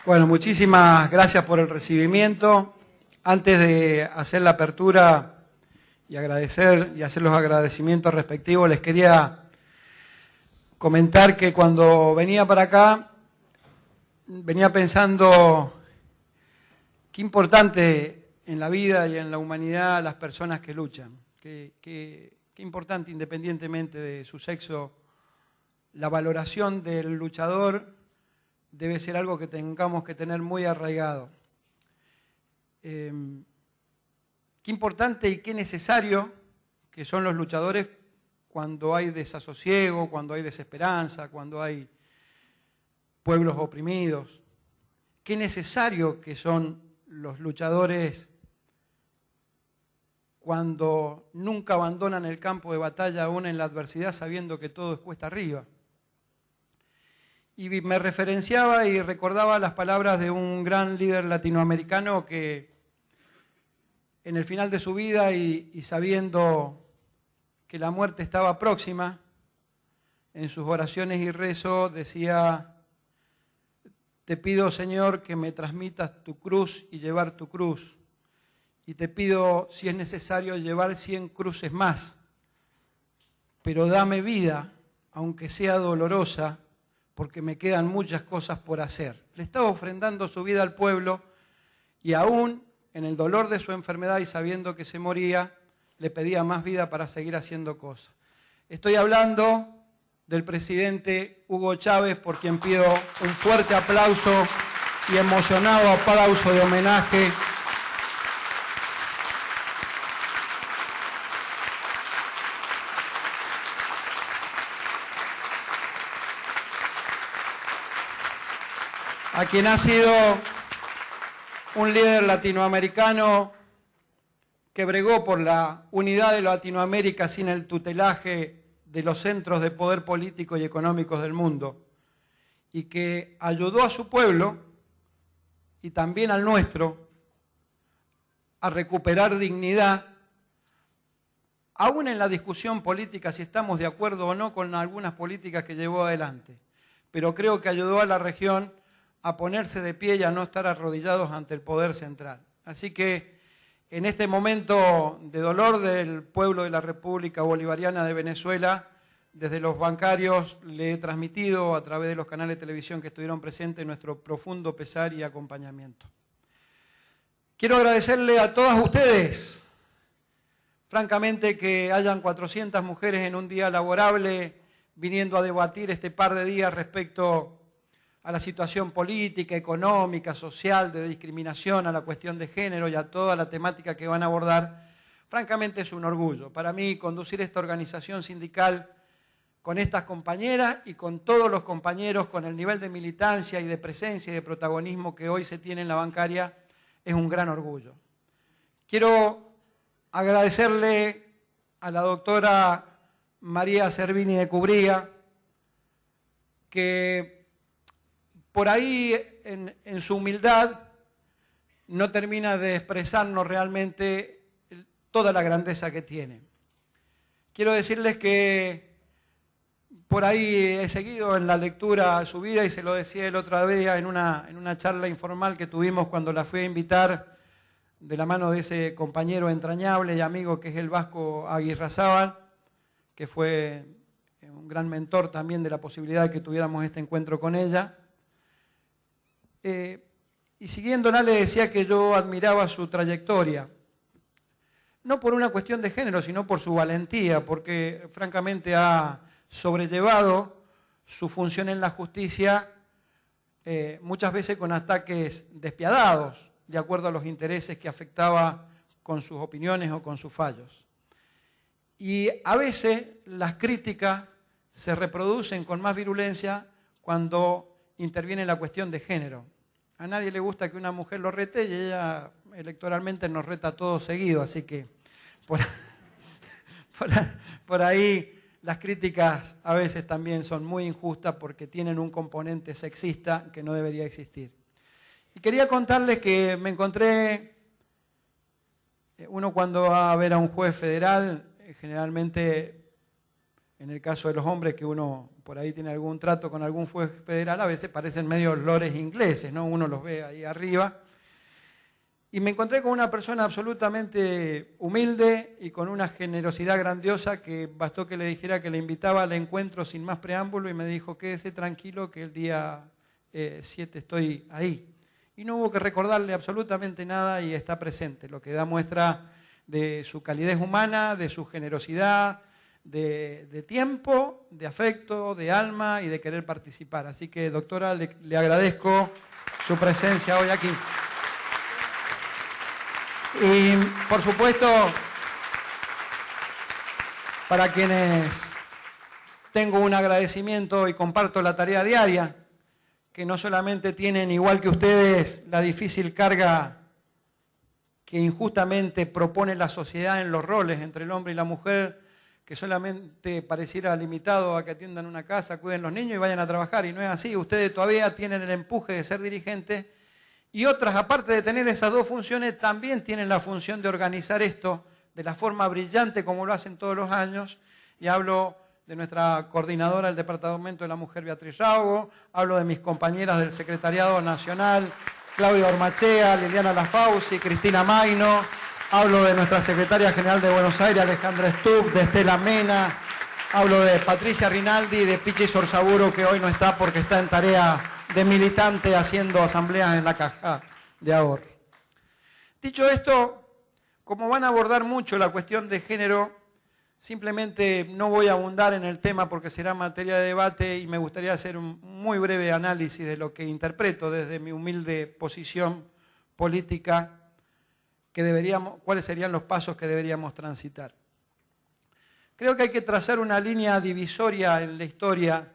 Bueno, muchísimas gracias por el recibimiento. Antes de hacer la apertura y agradecer y hacer los agradecimientos respectivos, les quería comentar que cuando venía para acá, venía pensando qué importante en la vida y en la humanidad las personas que luchan. Qué importante, independientemente de su sexo, la valoración del luchador debe ser algo que tengamos que tener muy arraigado. Qué importante y qué necesario que son los luchadores cuando hay desasosiego, cuando hay desesperanza, cuando hay pueblos oprimidos. Qué necesario que son los luchadores cuando nunca abandonan el campo de batalla aún en la adversidad sabiendo que todo es cuesta arriba. Y me referenciaba y recordaba las palabras de un gran líder latinoamericano que en el final de su vida y sabiendo que la muerte estaba próxima, en sus oraciones y rezo decía: te pido, Señor, que me transmitas tu cruz y llevar tu cruz. Y te pido, si es necesario, llevar 100 cruces más. Pero dame vida, aunque sea dolorosa, porque me quedan muchas cosas por hacer. Le estaba ofrendando su vida al pueblo y aún en el dolor de su enfermedad y sabiendo que se moría, le pedía más vida para seguir haciendo cosas. Estoy hablando del presidente Hugo Chávez, por quien pido un fuerte aplauso y emocionado aplauso de homenaje. A quien ha sido un líder latinoamericano que bregó por la unidad de Latinoamérica sin el tutelaje de los centros de poder político y económicos del mundo, y que ayudó a su pueblo y también al nuestro a recuperar dignidad, aún en la discusión política, si estamos de acuerdo o no con algunas políticas que llevó adelante. Pero creo que ayudó a la región a ponerse de pie y a no estar arrodillados ante el poder central. Así que en este momento de dolor del pueblo de la República Bolivariana de Venezuela, desde los bancarios le he transmitido a través de los canales de televisión que estuvieron presentes nuestro profundo pesar y acompañamiento. Quiero agradecerle a todas ustedes, francamente, que hayan 400 mujeres en un día laborable viniendo a debatir este par de días respecto a la situación política, económica, social, de discriminación, a la cuestión de género y a toda la temática que van a abordar. Francamente es un orgullo para mí conducir esta organización sindical con estas compañeras y con todos los compañeros, con el nivel de militancia y de presencia y de protagonismo que hoy se tiene en la bancaria, es un gran orgullo. Quiero agradecerle a la doctora María Servini de Cubría, que por ahí, en su humildad, no termina de expresarnos realmente toda la grandeza que tiene. Quiero decirles que por ahí he seguido en la lectura su vida y se lo decía el otro día en una charla informal que tuvimos cuando la fui a invitar de la mano de ese compañero entrañable y amigo que es el Vasco Aguirrezábal, que fue un gran mentor también de la posibilidad de que tuviéramos este encuentro con ella. Y siguiéndola le decía que yo admiraba su trayectoria, no por una cuestión de género, sino por su valentía, porque francamente ha sobrellevado su función en la justicia muchas veces con ataques despiadados, de acuerdo a los intereses que afectaba con sus opiniones o con sus fallos. Y a veces las críticas se reproducen con más virulencia cuando interviene la cuestión de género. A nadie le gusta que una mujer lo rete y ella electoralmente nos reta a todos seguido, así que por ahí las críticas a veces también son muy injustas porque tienen un componente sexista que no debería existir. Y quería contarles que me encontré, uno cuando va a ver a un juez federal, generalmente en el caso de los hombres, que uno por ahí tiene algún trato con algún juez federal, a veces parecen medio lores ingleses, ¿no? Uno los ve ahí arriba. Y me encontré con una persona absolutamente humilde y con una generosidad grandiosa que bastó que le dijera que le invitaba al encuentro sin más preámbulo y me dijo, quédese tranquilo que el día 7 estoy ahí. Y no hubo que recordarle absolutamente nada y está presente, lo que da muestra de su calidez humana, de su generosidad, de tiempo, de afecto, de alma y de querer participar. Así que, doctora, le agradezco su presencia hoy aquí. Y, por supuesto, para quienes tengo un agradecimiento y comparto la tarea diaria, que no solamente tienen, igual que ustedes, la difícil carga que injustamente propone la sociedad en los roles entre el hombre y la mujer, que solamente pareciera limitado a que atiendan una casa, cuiden los niños y vayan a trabajar, y no es así. Ustedes todavía tienen el empuje de ser dirigentes, y otras, aparte de tener esas dos funciones, también tienen la función de organizar esto de la forma brillante como lo hacen todos los años, y hablo de nuestra coordinadora del Departamento de la Mujer, Beatriz Raugo, hablo de mis compañeras del Secretariado Nacional, Claudia Ormachea, Liliana Lafauci, Cristina Maino, hablo de nuestra Secretaria General de Buenos Aires, Alejandra Stubb, de Estela Mena, hablo de Patricia Rinaldi y de Pichi Sorsaburo, que hoy no está porque está en tarea de militante haciendo asambleas en la caja de ahorro. Dicho esto, como van a abordar mucho la cuestión de género, simplemente no voy a abundar en el tema porque será materia de debate y me gustaría hacer un muy breve análisis de lo que interpreto desde mi humilde posición política, cuáles serían los pasos que deberíamos transitar. Creo que hay que trazar una línea divisoria en la historia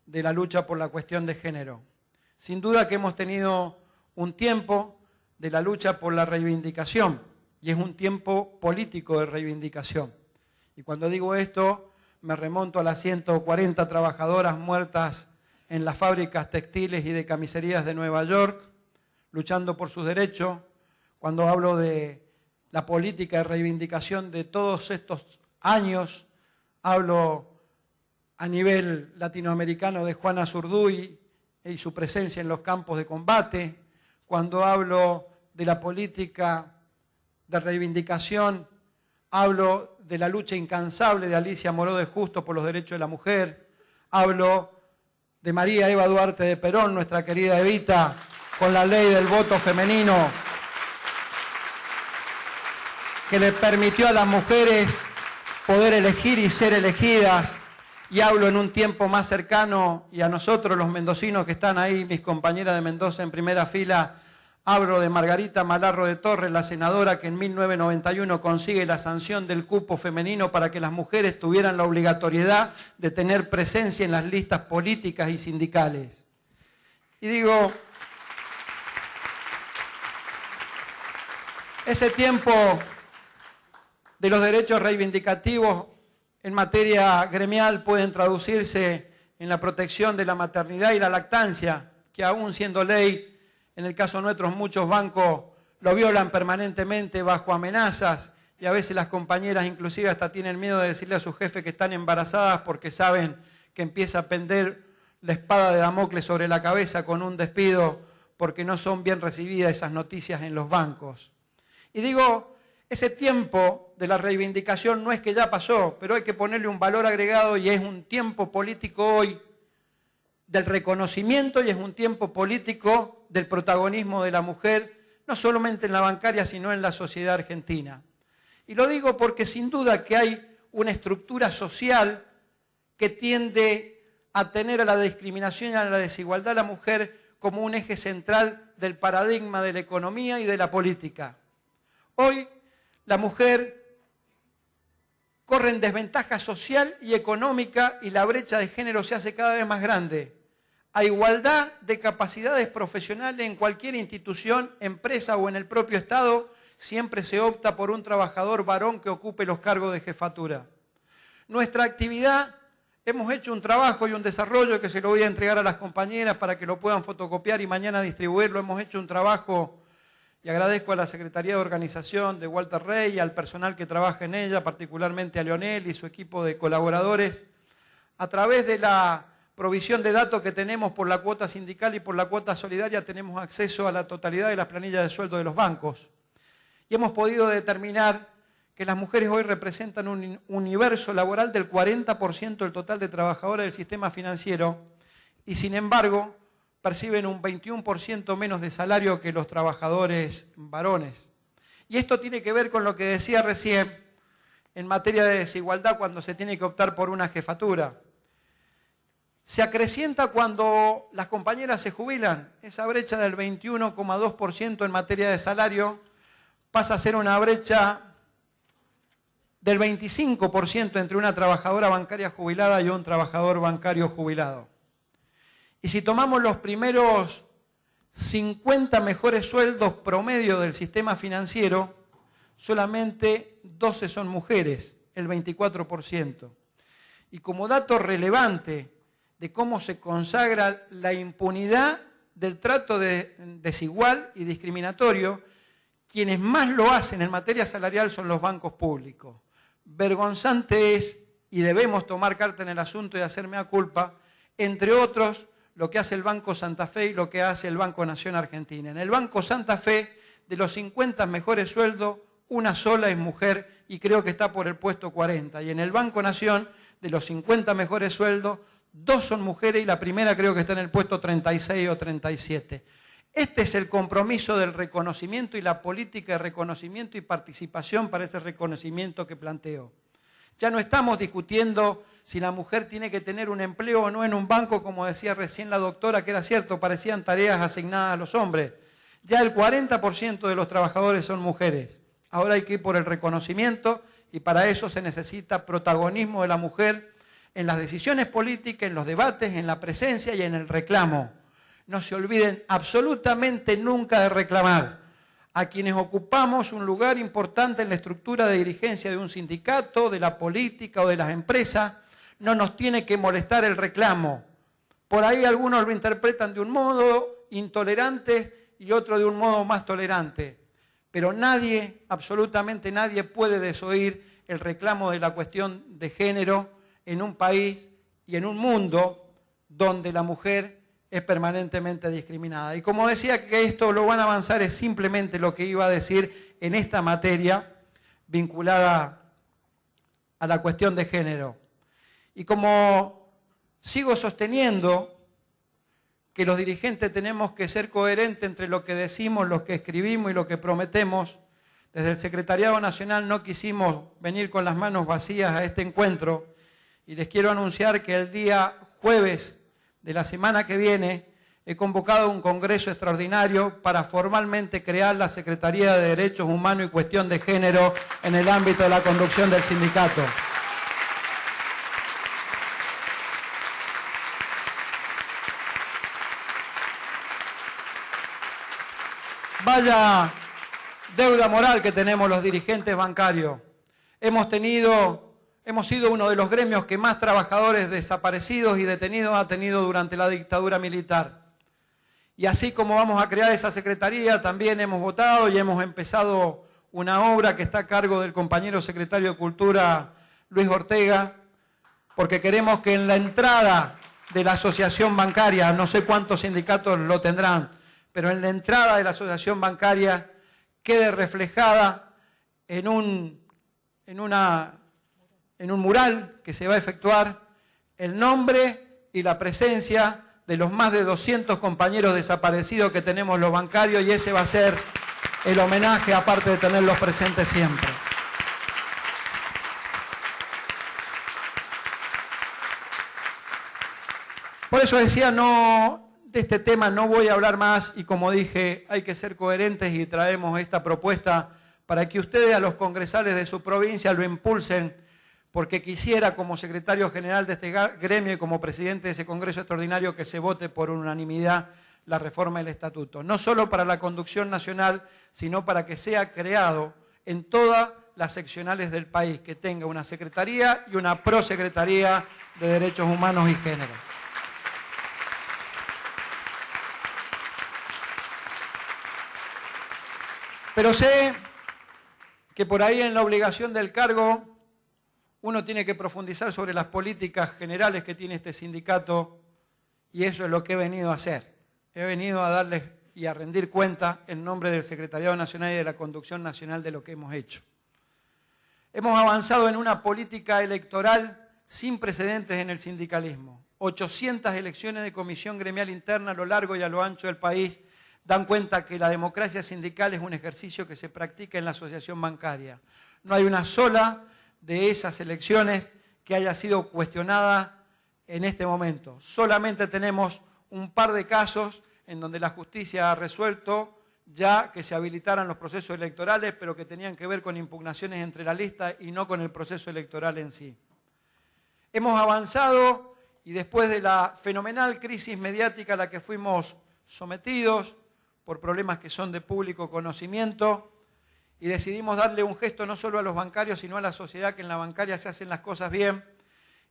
de la lucha por la cuestión de género. Sin duda que hemos tenido un tiempo de la lucha por la reivindicación, y es un tiempo político de reivindicación. Y cuando digo esto, me remonto a las 140 trabajadoras muertas en las fábricas textiles y de camiserías de Nueva York, luchando por sus derechos. Cuando hablo de la política de reivindicación de todos estos años, hablo a nivel latinoamericano de Juana Zurduy y su presencia en los campos de combate. Cuando hablo de la política de reivindicación, hablo de la lucha incansable de Alicia Moró de Justo por los derechos de la mujer. Hablo de María Eva Duarte de Perón, nuestra querida Evita, con la ley del voto femenino, que le permitió a las mujeres poder elegir y ser elegidas. Y hablo en un tiempo más cercano, y a nosotros los mendocinos que están ahí, mis compañeras de Mendoza en primera fila, hablo de Margarita Malarro de Torres, la senadora que en 1991 consigue la sanción del cupo femenino para que las mujeres tuvieran la obligatoriedad de tener presencia en las listas políticas y sindicales. Y digo, ese tiempo de los derechos reivindicativos en materia gremial pueden traducirse en la protección de la maternidad y la lactancia, que aún siendo ley, en el caso nuestro muchos bancos lo violan permanentemente bajo amenazas, y a veces las compañeras inclusive hasta tienen miedo de decirle a su jefe que están embarazadas porque saben que empieza a pender la espada de Damocles sobre la cabeza con un despido porque no son bien recibidas esas noticias en los bancos. Y digo, ese tiempo de la reivindicación no es que ya pasó, pero hay que ponerle un valor agregado, y es un tiempo político hoy del reconocimiento, y es un tiempo político del protagonismo de la mujer, no solamente en la bancaria, sino en la sociedad argentina. Y lo digo porque sin duda que hay una estructura social que tiende a tener a la discriminación y a la desigualdad de la mujer como un eje central del paradigma de la economía y de la política. Hoy la mujer corre en desventaja social y económica, y la brecha de género se hace cada vez más grande. A igualdad de capacidades profesionales en cualquier institución, empresa o en el propio Estado, siempre se opta por un trabajador varón que ocupe los cargos de jefatura. Nuestra actividad, hemos hecho un trabajo y un desarrollo que se lo voy a entregar a las compañeras para que lo puedan fotocopiar y mañana distribuirlo. Hemos hecho un trabajo, y agradezco a la Secretaría de Organización de Walter Rey y al personal que trabaja en ella, particularmente a Leonel y su equipo de colaboradores, A través de la provisión de datos que tenemos por la cuota sindical y por la cuota solidaria, tenemos acceso a la totalidad de las planillas de sueldo de los bancos. Y hemos podido determinar que las mujeres hoy representan un universo laboral del 40% del total de trabajadoras del sistema financiero y, sin embargo, perciben un 21% menos de salario que los trabajadores varones. Y esto tiene que ver con lo que decía recién en materia de desigualdad cuando se tiene que optar por una jefatura. Se acrecienta cuando las compañeras se jubilan. Esa brecha del 21,2% en materia de salario pasa a ser una brecha del 25% entre una trabajadora bancaria jubilada y un trabajador bancario jubilado. Y si tomamos los primeros 50 mejores sueldos promedio del sistema financiero, solamente 12 son mujeres, el 24%. Y como dato relevante de cómo se consagra la impunidad del trato desigual y discriminatorio, quienes más lo hacen en materia salarial son los bancos públicos. Vergonzante es, y debemos tomar carta en el asunto y hacer mea culpa, entre otros, lo que hace el Banco Santa Fe y lo que hace el Banco Nación Argentina. En el Banco Santa Fe, de los 50 mejores sueldos, una sola es mujer y creo que está por el puesto 40. Y en el Banco Nación, de los 50 mejores sueldos, 2 son mujeres y la primera creo que está en el puesto 36 o 37. Este es el compromiso del reconocimiento y la política de reconocimiento y participación para ese reconocimiento que planteo. Ya no estamos discutiendo si la mujer tiene que tener un empleo o no en un banco, como decía recién la doctora, que era cierto, parecían tareas asignadas a los hombres. Ya el 40% de los trabajadores son mujeres. Ahora hay que ir por el reconocimiento y para eso se necesita protagonismo de la mujer en las decisiones políticas, en los debates, en la presencia y en el reclamo. No se olviden absolutamente nunca de reclamar. A quienes ocupamos un lugar importante en la estructura de dirigencia de un sindicato, de la política o de las empresas, no nos tiene que molestar el reclamo. Por ahí algunos lo interpretan de un modo intolerante y otro de un modo más tolerante. Pero nadie, absolutamente nadie, puede desoír el reclamo de la cuestión de género en un país y en un mundo donde la mujer es permanentemente discriminada. Y como decía que esto lo van a avanzar es simplemente lo que iba a decir en esta materia vinculada a la cuestión de género. Y como sigo sosteniendo que los dirigentes tenemos que ser coherentes entre lo que decimos, lo que escribimos y lo que prometemos, desde el Secretariado Nacional no quisimos venir con las manos vacías a este encuentro y les quiero anunciar que el día jueves de la semana que viene he convocado un congreso extraordinario para formalmente crear la Secretaría de Derechos Humanos y Cuestión de Género en el ámbito de la conducción del sindicato. Vaya deuda moral que tenemos los dirigentes bancarios. Hemos sido uno de los gremios que más trabajadores desaparecidos y detenidos ha tenido durante la dictadura militar. Y así como vamos a crear esa secretaría, también hemos votado y hemos empezado una obra que está a cargo del compañero secretario de Cultura, Luis Ortega, porque queremos que en la entrada de la asociación bancaria, no sé cuántos sindicatos lo tendrán, pero en la entrada de la asociación bancaria quede reflejada en un mural que se va a efectuar el nombre y la presencia de los más de 200 compañeros desaparecidos que tenemos los bancarios y ese va a ser el homenaje, aparte de tenerlos presentes siempre. Por eso decía, de este tema no voy a hablar más y como dije, hay que ser coherentes y traemos esta propuesta para que ustedes a los congresales de su provincia lo impulsen, porque quisiera como secretario general de este gremio y como presidente de ese congreso extraordinario que se vote por unanimidad la reforma del estatuto. No solo para la conducción nacional, sino para que sea creado en todas las seccionales del país, que tenga una secretaría y una prosecretaría de Derechos Humanos y Género. Pero sé que por ahí en la obligación del cargo uno tiene que profundizar sobre las políticas generales que tiene este sindicato y eso es lo que he venido a hacer. He venido a darles y a rendir cuenta en nombre del Secretariado Nacional y de la Conducción Nacional de lo que hemos hecho. Hemos avanzado en una política electoral sin precedentes en el sindicalismo. 800 elecciones de comisión gremial interna a lo largo y a lo ancho del país dan cuenta que la democracia sindical es un ejercicio que se practica en la asociación bancaria. No hay una sola de esas elecciones que haya sido cuestionada en este momento. Solamente tenemos un par de casos en donde la justicia ha resuelto ya que se habilitaran los procesos electorales, pero que tenían que ver con impugnaciones entre la lista y no con el proceso electoral en sí. Hemos avanzado y después de la fenomenal crisis mediática a la que fuimos sometidos por problemas que son de público conocimiento, y decidimos darle un gesto no solo a los bancarios, sino a la sociedad, que en la bancaria se hacen las cosas bien,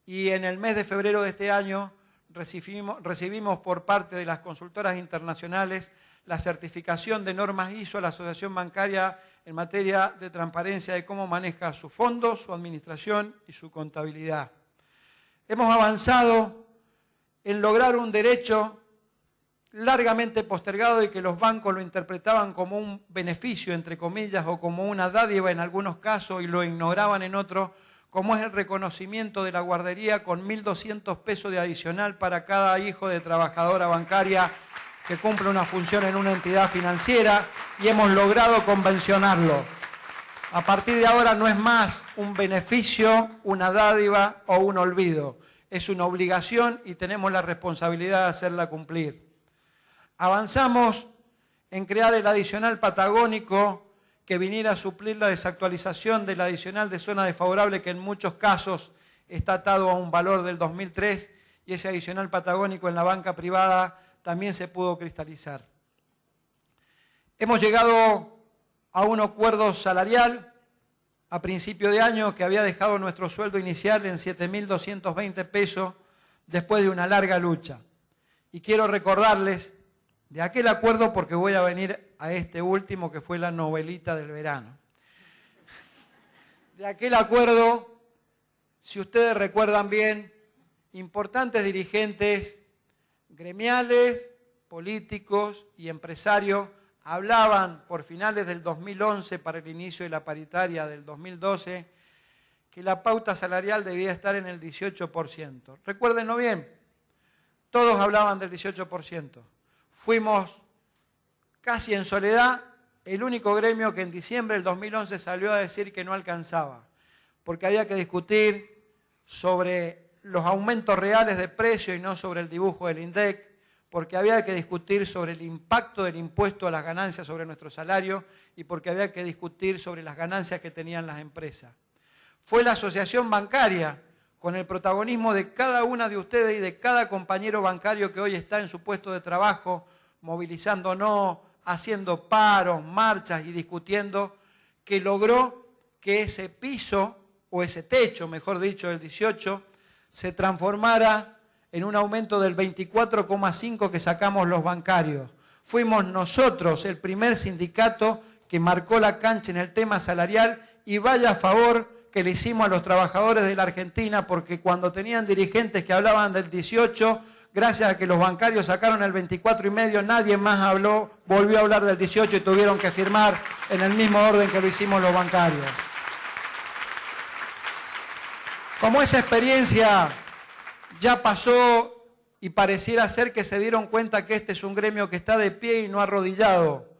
y en el mes de febrero de este año recibimos por parte de las consultoras internacionales la certificación de normas ISO a la asociación bancaria en materia de transparencia de cómo maneja sus fondos, su administración y su contabilidad. Hemos avanzado en lograr un derecho largamente postergado y que los bancos lo interpretaban como un beneficio, entre comillas, o como una dádiva en algunos casos y lo ignoraban en otros, como es el reconocimiento de la guardería con 1.200 pesos de adicional para cada hijo de trabajadora bancaria que cumple una función en una entidad financiera, y hemos logrado convencionarlo. A partir de ahora no es más un beneficio, una dádiva o un olvido. Es una obligación y tenemos la responsabilidad de hacerla cumplir. Avanzamos en crear el adicional patagónico que viniera a suplir la desactualización del adicional de zona desfavorable, que en muchos casos está atado a un valor del 2003, y ese adicional patagónico en la banca privada también se pudo cristalizar. Hemos llegado a un acuerdo salarial a principio de año que había dejado nuestro sueldo inicial en 7.220 pesos después de una larga lucha. Y quiero recordarles de aquel acuerdo porque voy a venir a este último que fue la novelita del verano. De aquel acuerdo, si ustedes recuerdan bien, importantes dirigentes gremiales, políticos y empresarios hablaban por finales del 2011 para el inicio de la paritaria del 2012 que la pauta salarial debía estar en el 18%. Recuérdenlo bien, todos hablaban del 18%. Fuimos casi en soledad el único gremio que en diciembre del 2011 salió a decir que no alcanzaba, porque había que discutir sobre los aumentos reales de precio y no sobre el dibujo del INDEC, porque había que discutir sobre el impacto del impuesto a las ganancias sobre nuestro salario y porque había que discutir sobre las ganancias que tenían las empresas. Fue la asociación bancaria, con el protagonismo de cada una de ustedes y de cada compañero bancario que hoy está en su puesto de trabajo, movilizándonos, haciendo paros, marchas y discutiendo, que logró que ese piso, o ese techo, mejor dicho, del 18, se transformara en un aumento del 24,5% que sacamos los bancarios. Fuimos nosotros el primer sindicato que marcó la cancha en el tema salarial, y vaya favor que le hicimos a los trabajadores de la Argentina, porque cuando tenían dirigentes que hablaban del 18%, gracias a que los bancarios sacaron el 24,5%, nadie más volvió a hablar del 18% y tuvieron que firmar en el mismo orden que lo hicimos los bancarios. Como esa experiencia ya pasó y pareciera ser que se dieron cuenta que este es un gremio que está de pie y no arrodillado,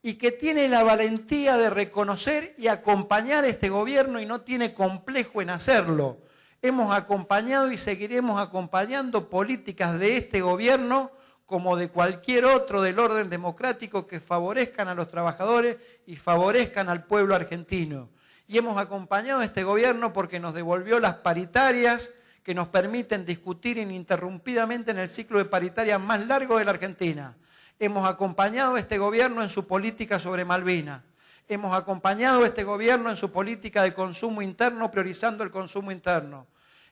y que tiene la valentía de reconocer y acompañar a este gobierno y no tiene complejo en hacerlo. Hemos acompañado y seguiremos acompañando políticas de este gobierno como de cualquier otro del orden democrático que favorezcan a los trabajadores y favorezcan al pueblo argentino. Y hemos acompañado a este gobierno porque nos devolvió las paritarias que nos permiten discutir ininterrumpidamente en el ciclo de paritarias más largo de la Argentina. Hemos acompañado a este gobierno en su política sobre Malvinas. Hemos acompañado a este gobierno en su política de consumo interno, priorizando el consumo interno.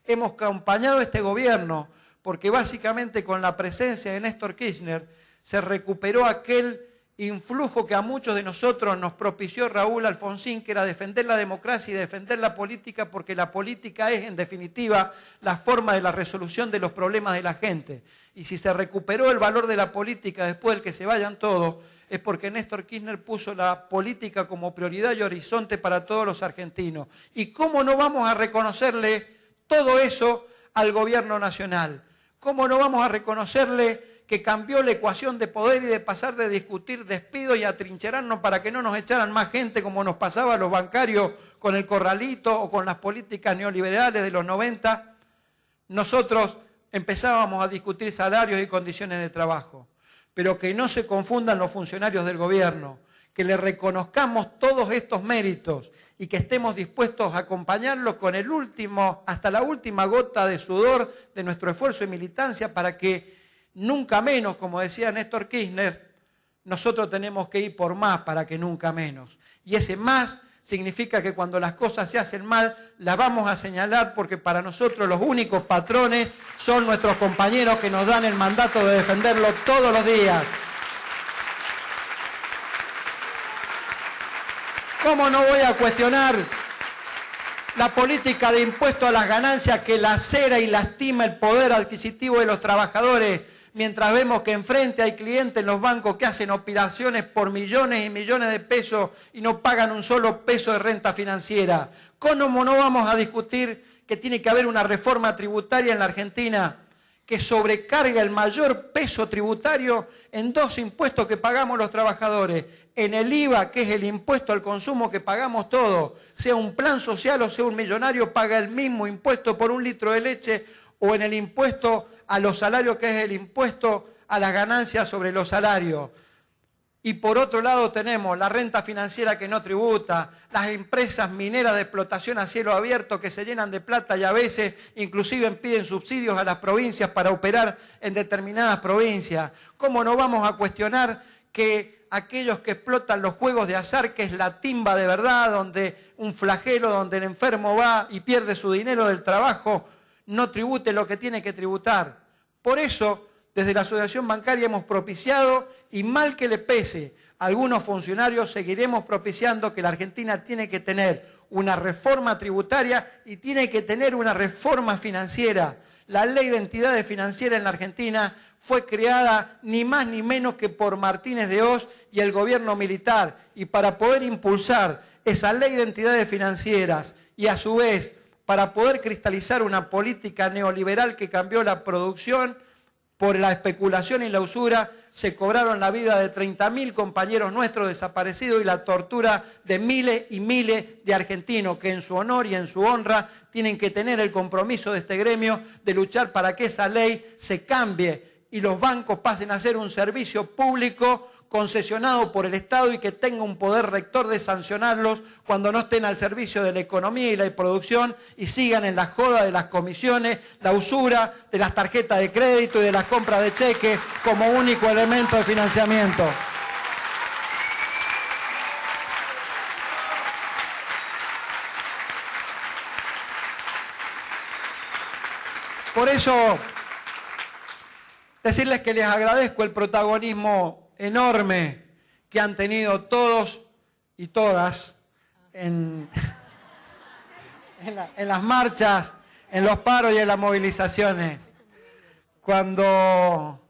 Hemos acompañado a este gobierno porque básicamente con la presencia de Néstor Kirchner se recuperó aquel influjo que a muchos de nosotros nos propició Raúl Alfonsín, que era defender la democracia y defender la política, porque la política es, en definitiva, la forma de la resolución de los problemas de la gente. Y si se recuperó el valor de la política después del que se vayan todos, es porque Néstor Kirchner puso la política como prioridad y horizonte para todos los argentinos. ¿Y cómo no vamos a reconocerle todo eso al gobierno nacional? ¿Cómo no vamos a reconocerle que cambió la ecuación de poder y de pasar de discutir despidos y atrincherarnos para que no nos echaran más gente como nos pasaba a los bancarios con el corralito o con las políticas neoliberales de los 90? Nosotros empezábamos a discutir salarios y condiciones de trabajo. Pero que no se confundan los funcionarios del gobierno, que le reconozcamos todos estos méritos y que estemos dispuestos a acompañarlos con el último, hasta la última gota de sudor de nuestro esfuerzo y militancia para que nunca menos, como decía Néstor Kirchner, nosotros tenemos que ir por más para que nunca menos. Y ese más significa que cuando las cosas se hacen mal, las vamos a señalar porque para nosotros los únicos patrones son nuestros compañeros que nos dan el mandato de defenderlo todos los días. ¿Cómo no voy a cuestionar la política de impuesto a las ganancias que lacera y lastima el poder adquisitivo de los trabajadores, mientras vemos que enfrente hay clientes en los bancos que hacen operaciones por millones y millones de pesos y no pagan un solo peso de renta financiera? ¿Cómo no vamos a discutir que tiene que haber una reforma tributaria en la Argentina que sobrecarga el mayor peso tributario en dos impuestos que pagamos los trabajadores? En el IVA, que es el impuesto al consumo que pagamos todos, sea un plan social o sea un millonario, paga el mismo impuesto por un litro de leche, o en el impuesto a los salarios, que es el impuesto a las ganancias sobre los salarios. Y por otro lado tenemos la renta financiera que no tributa, las empresas mineras de explotación a cielo abierto que se llenan de plata y a veces inclusive piden subsidios a las provincias para operar en determinadas provincias. ¿Cómo no vamos a cuestionar que aquellos que explotan los juegos de azar, que es la timba de verdad, donde un flagelo, donde el enfermo va y pierde su dinero del trabajo, no tribute lo que tiene que tributar? Por eso, desde la Asociación Bancaria hemos propiciado, y mal que le pese a algunos funcionarios, seguiremos propiciando que la Argentina tiene que tener una reforma tributaria y tiene que tener una reforma financiera. La Ley de Entidades Financieras en la Argentina fue creada ni más ni menos que por Martínez de Hoz y el gobierno militar. Y para poder impulsar esa Ley de Entidades Financieras y a su vez para poder cristalizar una política neoliberal que cambió la producción por la especulación y la usura, se cobraron la vida de 30.000 compañeros nuestros desaparecidos y la tortura de miles y miles de argentinos que en su honor y en su honra tienen que tener el compromiso de este gremio de luchar para que esa ley se cambie y los bancos pasen a ser un servicio público concesionado por el Estado y que tenga un poder rector de sancionarlos cuando no estén al servicio de la economía y la producción y sigan en la joda de las comisiones, la usura, de las tarjetas de crédito y de las compras de cheques como único elemento de financiamiento. Por eso, decirles que les agradezco el protagonismo enorme que han tenido todos y todas en las marchas, en los paros y en las movilizaciones. Cuando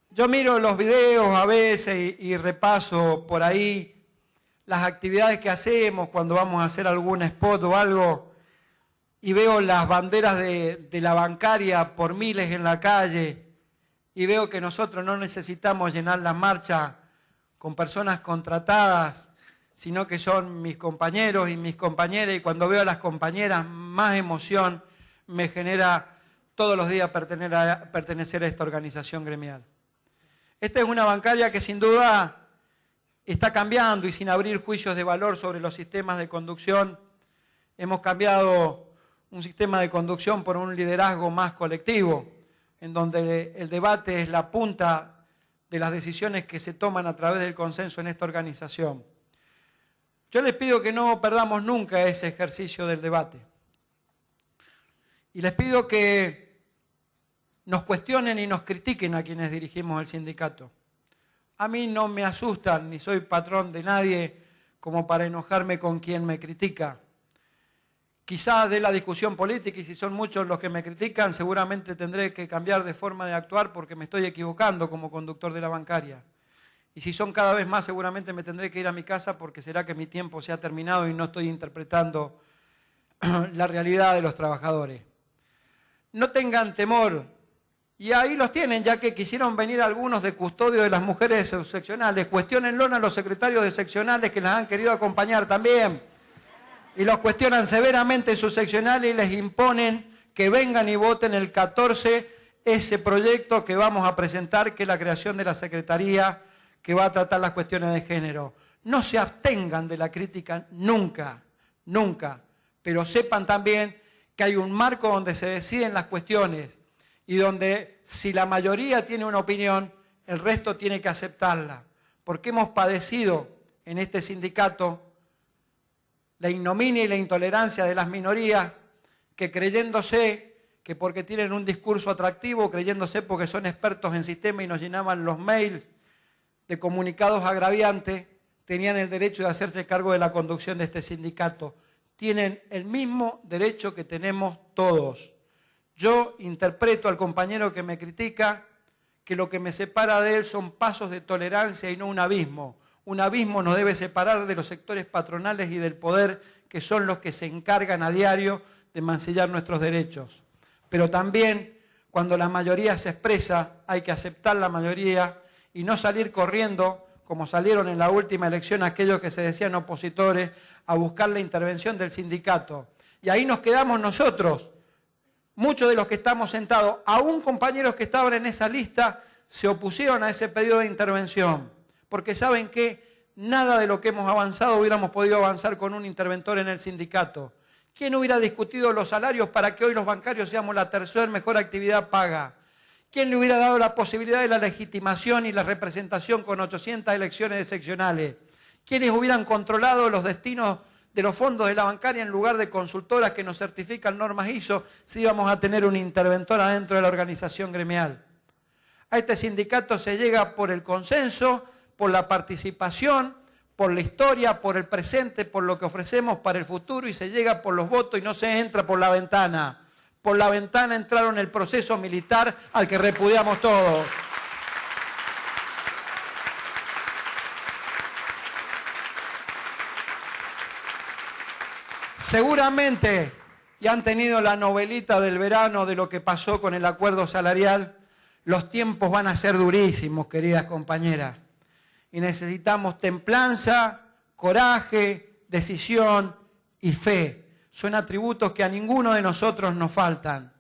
yo miro los videos a veces y repaso por ahí las actividades que hacemos cuando vamos a hacer algún spot o algo y veo las banderas de la bancaria por miles en la calle, y veo que nosotros no necesitamos llenar la marcha con personas contratadas, sino que son mis compañeros y mis compañeras, y cuando veo a las compañeras más emoción me genera todos los días pertenecer a esta organización gremial. Esta es una bancaria que sin duda está cambiando y sin abrir juicios de valor sobre los sistemas de conducción, hemos cambiado un sistema de conducción por un liderazgo más colectivo, en donde el debate es la punta de las decisiones que se toman a través del consenso en esta organización. Yo les pido que no perdamos nunca ese ejercicio del debate. Y les pido que nos cuestionen y nos critiquen a quienes dirigimos el sindicato. a mí no me asustan, ni soy patrón de nadie como para enojarme con quien me critica. Quizás de la discusión política, y si son muchos los que me critican, seguramente tendré que cambiar de forma de actuar porque me estoy equivocando como conductor de la bancaria. Y si son cada vez más, seguramente me tendré que ir a mi casa porque será que mi tiempo se ha terminado y no estoy interpretando la realidad de los trabajadores. No tengan temor. Y ahí los tienen, ya que quisieron venir algunos de custodio de las mujeres seccionales. Cuestiónenlo a los secretarios de seccionales que las han querido acompañar también. Y los cuestionan severamente en sus seccionales y les imponen que vengan y voten el 14 ese proyecto que vamos a presentar, que es la creación de la Secretaría que va a tratar las cuestiones de género. No se abstengan de la crítica nunca, nunca. Pero sepan también que hay un marco donde se deciden las cuestiones y donde si la mayoría tiene una opinión, el resto tiene que aceptarla. Porque hemos padecido en este sindicato la ignominia y la intolerancia de las minorías que creyéndose que porque tienen un discurso atractivo, creyéndose porque son expertos en sistema y nos llenaban los mails de comunicados agraviantes, tenían el derecho de hacerse cargo de la conducción de este sindicato. Tienen el mismo derecho que tenemos todos. Yo interpreto al compañero que me critica que lo que me separa de él son pasos de tolerancia y no un abismo. Un abismo nos debe separar de los sectores patronales y del poder, que son los que se encargan a diario de mancillar nuestros derechos. Pero también, cuando la mayoría se expresa, hay que aceptar la mayoría y no salir corriendo, como salieron en la última elección aquellos que se decían opositores, a buscar la intervención del sindicato. Y ahí nos quedamos nosotros, muchos de los que estamos sentados, aún compañeros que estaban en esa lista, se opusieron a ese pedido de intervención, porque saben que nada de lo que hemos avanzado hubiéramos podido avanzar con un interventor en el sindicato. ¿Quién hubiera discutido los salarios para que hoy los bancarios seamos la tercera mejor actividad paga? ¿Quién le hubiera dado la posibilidad de la legitimación y la representación con 800 elecciones de seccionales? ¿Quiénes hubieran controlado los destinos de los fondos de la bancaria en lugar de consultoras que nos certifican normas ISO si íbamos a tener un interventor adentro de la organización gremial? A este sindicato se llega por el consenso, por la participación, por la historia, por el presente, por lo que ofrecemos para el futuro y se llega por los votos y no se entra por la ventana. Por la ventana entraron el proceso militar al que repudiamos todos. Seguramente, y han tenido la novelita del verano de lo que pasó con el acuerdo salarial, los tiempos van a ser durísimos, queridas compañeras. Y necesitamos templanza, coraje, decisión y fe. Son atributos que a ninguno de nosotros nos faltan.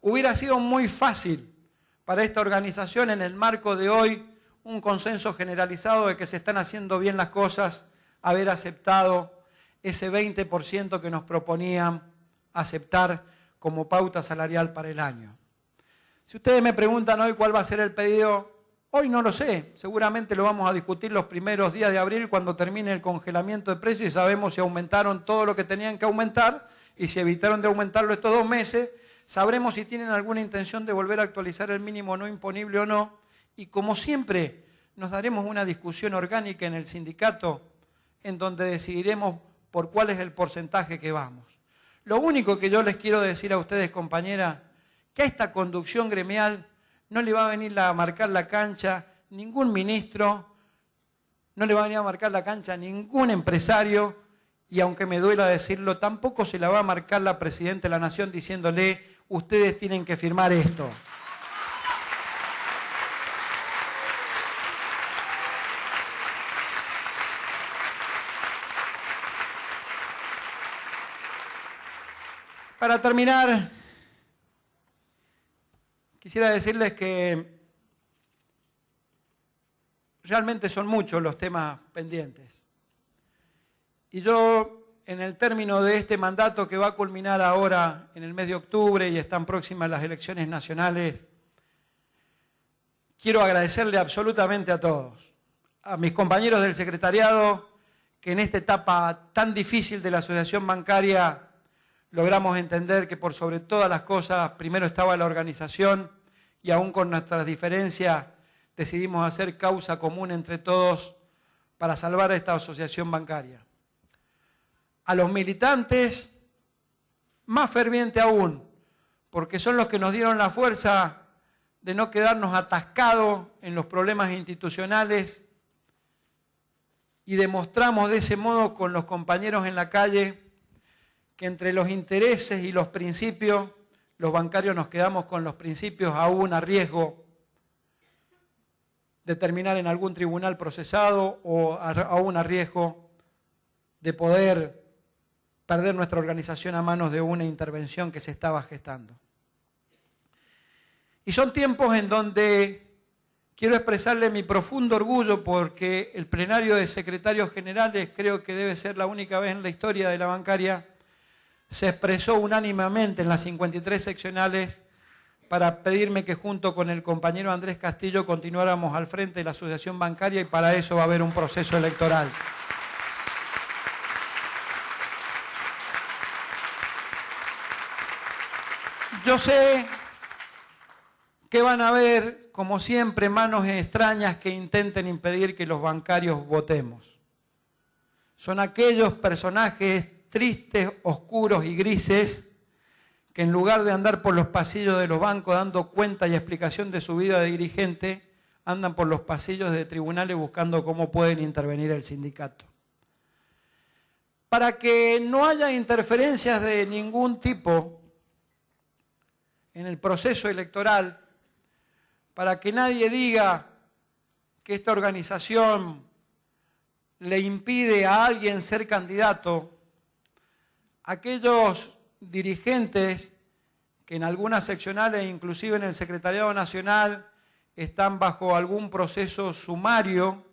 Hubiera sido muy fácil para esta organización en el marco de hoy un consenso generalizado de que se están haciendo bien las cosas, haber aceptado ese 20% que nos proponían aceptar como pauta salarial para el año. Si ustedes me preguntan hoy cuál va a ser el pedido, hoy no lo sé. Seguramente lo vamos a discutir los primeros días de abril cuando termine el congelamiento de precios y sabemos si aumentaron todo lo que tenían que aumentar y si evitaron de aumentarlo estos 2 meses. Sabremos si tienen alguna intención de volver a actualizar el mínimo no imponible o no. Y como siempre, nos daremos una discusión orgánica en el sindicato en donde decidiremos por cuál es el porcentaje que vamos. Lo único que yo les quiero decir a ustedes, compañeras, que a esta conducción gremial no le va a venir a marcar la cancha ningún ministro, no le va a venir a marcar la cancha ningún empresario, y aunque me duela decirlo, tampoco se la va a marcar la Presidenta de la Nación diciéndole, ustedes tienen que firmar esto. Para terminar, quisiera decirles que realmente son muchos los temas pendientes. Y yo, en el término de este mandato que va a culminar ahora en el mes de octubre y están próximas las elecciones nacionales, quiero agradecerle absolutamente a todos, a mis compañeros del secretariado, que en esta etapa tan difícil de la asociación bancaria logramos entender que por sobre todas las cosas primero estaba la organización y aún con nuestras diferencias decidimos hacer causa común entre todos para salvar a esta asociación bancaria. A los militantes, más ferviente aún, porque son los que nos dieron la fuerza de no quedarnos atascados en los problemas institucionales y demostramos de ese modo con los compañeros en la calle que entre los intereses y los principios, los bancarios nos quedamos con los principios aún a riesgo de terminar en algún tribunal procesado o aún a riesgo de poder perder nuestra organización a manos de una intervención que se estaba gestando. Y son tiempos en donde quiero expresarle mi profundo orgullo porque el plenario de secretarios generales, creo que debe ser la única vez en la historia de la bancaria, se expresó unánimemente en las 53 seccionales para pedirme que junto con el compañero Andrés Castillo continuáramos al frente de la asociación bancaria y para eso va a haber un proceso electoral. Yo sé que van a haber, como siempre, manos extrañas que intenten impedir que los bancarios votemos. Son aquellos personajes tristes, oscuros y grises que en lugar de andar por los pasillos de los bancos dando cuenta y explicación de su vida de dirigente, andan por los pasillos de tribunales buscando cómo pueden intervenir el sindicato. Para que no haya interferencias de ningún tipo en el proceso electoral, para que nadie diga que esta organización le impide a alguien ser candidato, aquellos dirigentes que en algunas seccionales, inclusive en el Secretariado Nacional, están bajo algún proceso sumario,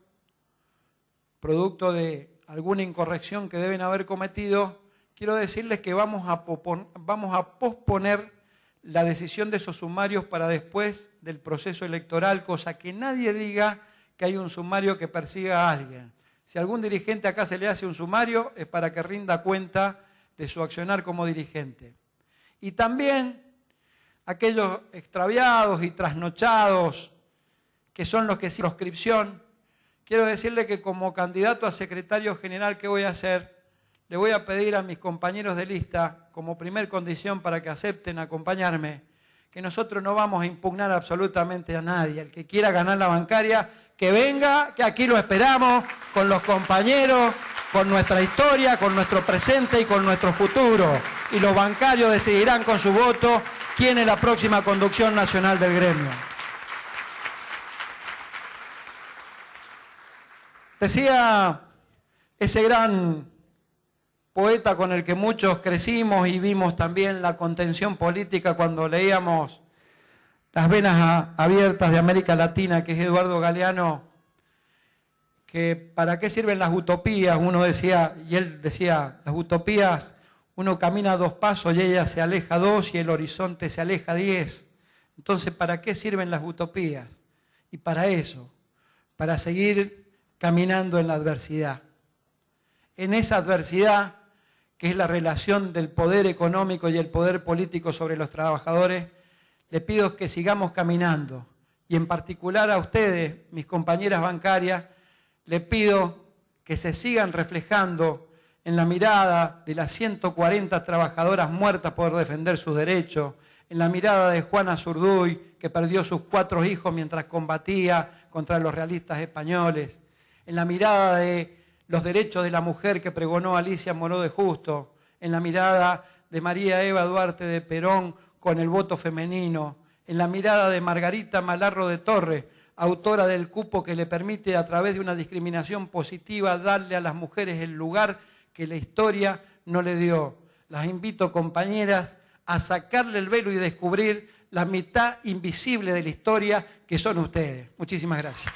producto de alguna incorrección que deben haber cometido, quiero decirles que vamos a posponer la decisión de esos sumarios para después del proceso electoral, cosa que nadie diga que hay un sumario que persiga a alguien. Si a algún dirigente acá se le hace un sumario, es para que rinda cuenta de su accionar como dirigente. Y también aquellos extraviados y trasnochados, que son los que sin proscripción, quiero decirle que como candidato a secretario general, ¿qué voy a hacer? Le voy a pedir a mis compañeros de lista, como primer condición para que acepten acompañarme, que nosotros no vamos a impugnar absolutamente a nadie. El que quiera ganar la bancaria, que venga, que aquí lo esperamos, con los compañeros, con nuestra historia, con nuestro presente y con nuestro futuro. Y los bancarios decidirán con su voto quién es la próxima conducción nacional del gremio. Decía ese gran poeta con el que muchos crecimos y vimos también la contención política cuando leíamos Las venas abiertas de América Latina, que es Eduardo Galeano, que para qué sirven las utopías, uno decía, y él decía, las utopías, uno camina 2 pasos y ella se aleja 2 y el horizonte se aleja 10. Entonces, ¿para qué sirven las utopías? Y para eso, para seguir caminando en la adversidad. En esa adversidad, que es la relación del poder económico y el poder político sobre los trabajadores, le pido que sigamos caminando. Y en particular a ustedes, mis compañeras bancarias, le pido que se sigan reflejando en la mirada de las 140 trabajadoras muertas por defender sus derechos, en la mirada de Juana Zurduy, que perdió sus 4 hijos mientras combatía contra los realistas españoles, en la mirada de los derechos de la mujer que pregonó Alicia Moró de Justo, en la mirada de María Eva Duarte de Perón con el voto femenino, en la mirada de Margarita Malarro de Torres, autora del cupo que le permite a través de una discriminación positiva darle a las mujeres el lugar que la historia no le dio. Las invito, compañeras, a sacarle el velo y descubrir la mitad invisible de la historia que son ustedes. Muchísimas gracias.